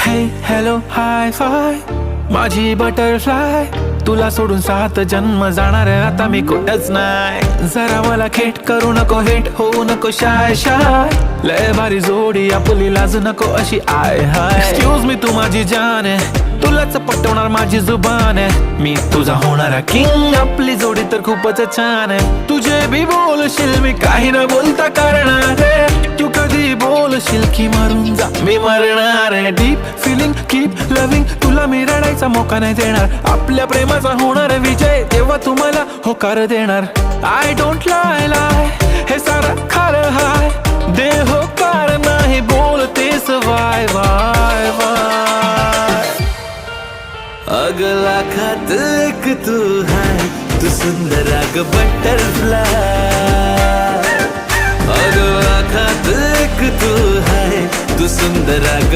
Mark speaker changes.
Speaker 1: हे hello hi five माझी butterfly, तुला सोडून 7 जन्म जाणार आता मी कुठंच नाही. जरा मला खेट करू नको, हेट होऊ नको शाय शाय, लय भारी जोडी आपली लाज नको अशी आय हाय. एक्सक्यूज मी तू माझी जान आहे, तुलाच पटवणार माझी जुबान आहे, मी तुझा होणारा किंग, आपली जोडी तर खूपच छान आहे. तुझे भी बोलशील मी काही न बोलता करणार आहे, तू कधी बोलशील की मरून जा मी मरणार आहे. डीप फिलिंग कीप लविंग, तुला मी रडायचा मोका नाही देणार, आपल्या प्रेमाचा होणार विजय तेव्हा तुम्हाला होकार देणार. आय डोंट लाय लाय हे सारं खरं हाय, दे होकार नाही बोलतेस वाय वाय वाय. अगला खात एक तू है, तू सुंदर अग बटरफ्लाय. अगला खात एक तू है, तू सुंदर अग